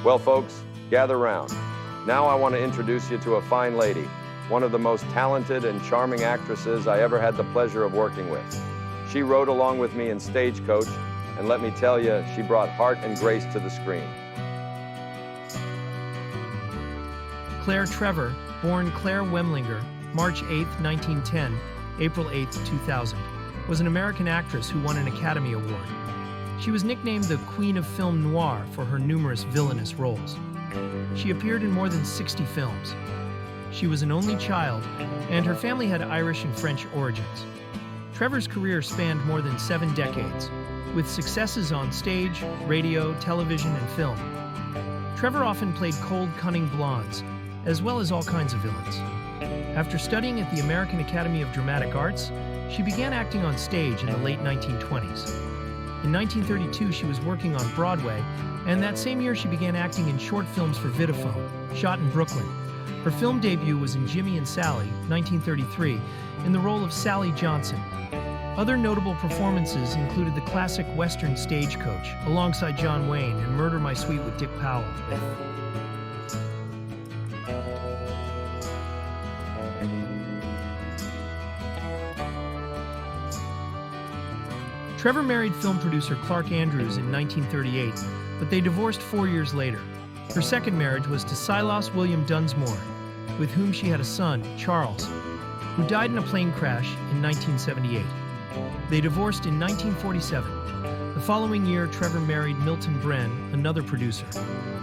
Well, folks, gather round. Now I want to introduce you to a fine lady, one of the most talented and charming actresses I ever had the pleasure of working with. She rode along with me in Stagecoach, and let me tell you, she brought heart and grace to the screen. Claire Trevor, born Claire Wemlinger, March 8, 1910, April 8, 2000, was an American actress who won an Academy Award. She was nicknamed the Queen of Film Noir for her numerous villainous roles. She appeared in more than 60 films. She was an only child, and her family had Irish and French origins. Trevor's career spanned more than 7 decades, with successes on stage, radio, television, and film. Trevor often played cold, cunning blondes, as well as all kinds of villains. After studying at the American Academy of Dramatic Arts, she began acting on stage in the late 1920s. In 1932, she was working on Broadway, and that same year she began acting in short films for Videophone, shot in Brooklyn. Her film debut was in Jimmy and Sally, 1933, in the role of Sally Johnson. Other notable performances included the classic Western Stagecoach, alongside John Wayne, and Murder, My Sweet with Dick Powell. Trevor married film producer Clark Andrews in 1938, but they divorced 4 years later. Her second marriage was to Silas William Dunsmore, with whom she had a son, Charles, who died in a plane crash in 1978. They divorced in 1947. The following year, Trevor married Milton Bren, another producer.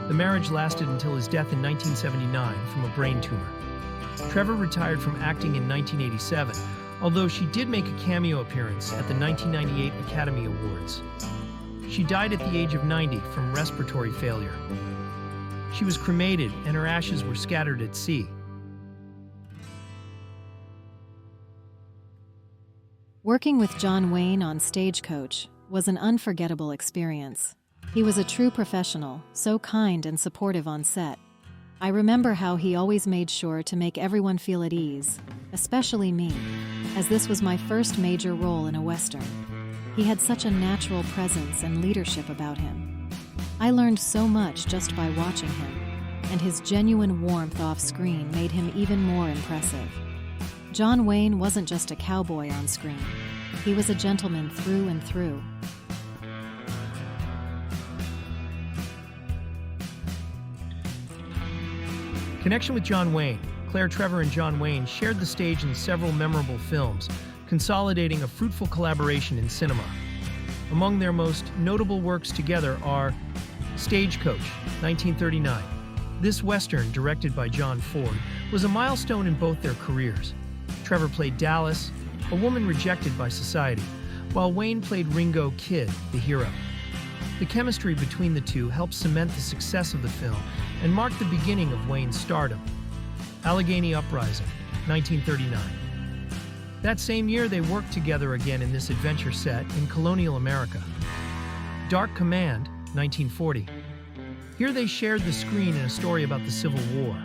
The marriage lasted until his death in 1979 from a brain tumor. Trevor retired from acting in 1987, although she did make a cameo appearance at the 1998 Academy Awards. She died at the age of 90 from respiratory failure. She was cremated, and her ashes were scattered at sea. Working with John Wayne on Stagecoach was an unforgettable experience. He was a true professional, so kind and supportive on set. I remember how he always made sure to make everyone feel at ease, especially me, as this was my first major role in a Western. He had such a natural presence and leadership about him. I learned so much just by watching him, and his genuine warmth off-screen made him even more impressive. John Wayne wasn't just a cowboy on screen. He was a gentleman through and through. Connection with John Wayne. Claire Trevor and John Wayne shared the stage in several memorable films, consolidating a fruitful collaboration in cinema. Among their most notable works together are Stagecoach, 1939. This Western, directed by John Ford, was a milestone in both their careers. Trevor played Dallas, a woman rejected by society, while Wayne played Ringo Kid, the hero. The chemistry between the two helped cement the success of the film and marked the beginning of Wayne's stardom. Allegheny Uprising, 1939. That same year, they worked together again in this adventure set in colonial America. Dark Command, 1940. Here they shared the screen in a story about the Civil War.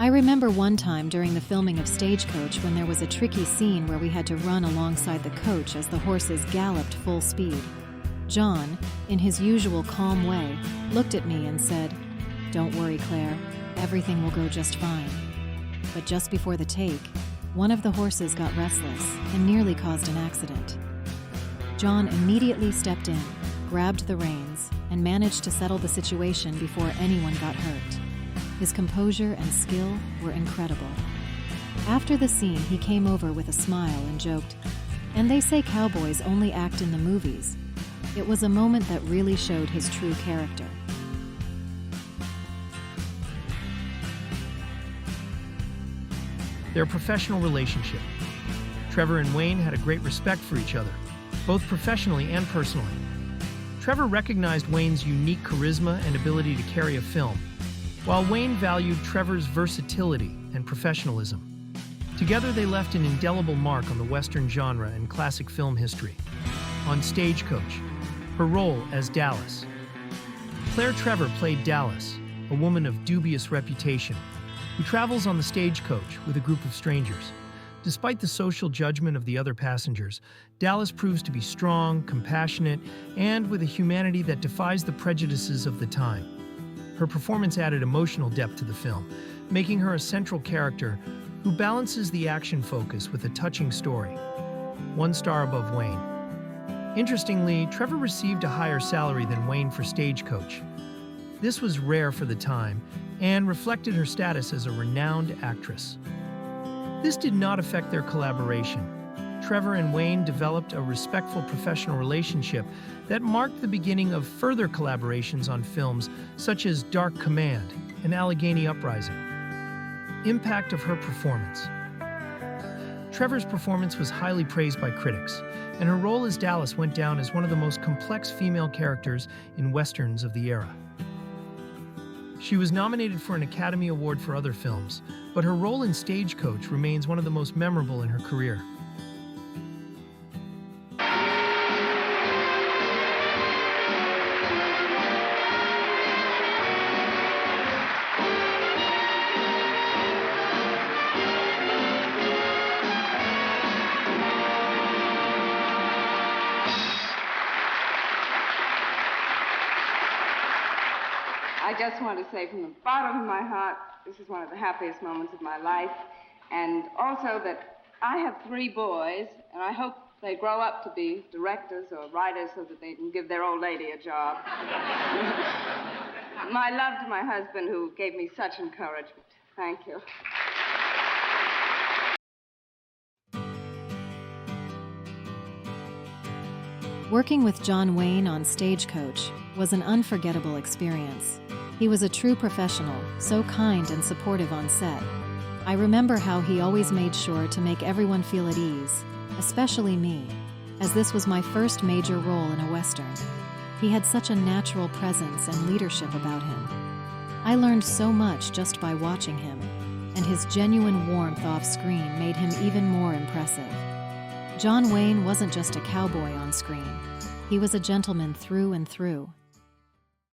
I remember one time during the filming of Stagecoach when there was a tricky scene where we had to run alongside the coach as the horses galloped full speed. John, in his usual calm way, looked at me and said, "Don't worry, Claire, everything will go just fine." But just before the take, one of the horses got restless and nearly caused an accident. John immediately stepped in, grabbed the reins, and managed to settle the situation before anyone got hurt. His composure and skill were incredible. After the scene, he came over with a smile and joked, "And they say cowboys only act in the movies." It was a moment that really showed his true character. Their professional relationship. Trevor and Wayne had a great respect for each other, both professionally and personally. Trevor recognized Wayne's unique charisma and ability to carry a film, while Wayne valued Trevor's versatility and professionalism. Together, they left an indelible mark on the Western genre and classic film history. On Stagecoach, her role as Dallas. Claire Trevor played Dallas, a woman of dubious reputation, who travels on the stagecoach with a group of strangers. Despite the social judgment of the other passengers, Dallas proves to be strong, compassionate, and with a humanity that defies the prejudices of the time. Her performance added emotional depth to the film, making her a central character who balances the action focus with a touching story. 1 star above Wayne. Interestingly, Trevor received a higher salary than Wayne for Stagecoach. This was rare for the time and reflected her status as a renowned actress. This did not affect their collaboration. Trevor and Wayne developed a respectful professional relationship that marked the beginning of further collaborations on films such as Dark Command and Allegheny Uprising. Impact of her performance. Trevor's performance was highly praised by critics, and her role as Dallas went down as one of the most complex female characters in westerns of the era. She was nominated for an Academy Award for other films, but her role in Stagecoach remains one of the most memorable in her career. I just want to say from the bottom of my heart, this is one of the happiest moments of my life. And also that I have 3 boys, and I hope they grow up to be directors or writers so that they can give their old lady a job. My love to my husband, who gave me such encouragement. Thank you. Working with John Wayne on Stagecoach was an unforgettable experience. He was a true professional, so kind and supportive on set. I remember how he always made sure to make everyone feel at ease, especially me, as this was my first major role in a Western. He had such a natural presence and leadership about him. I learned so much just by watching him, and his genuine warmth off-screen made him even more impressive. John Wayne wasn't just a cowboy on screen. He was a gentleman through and through.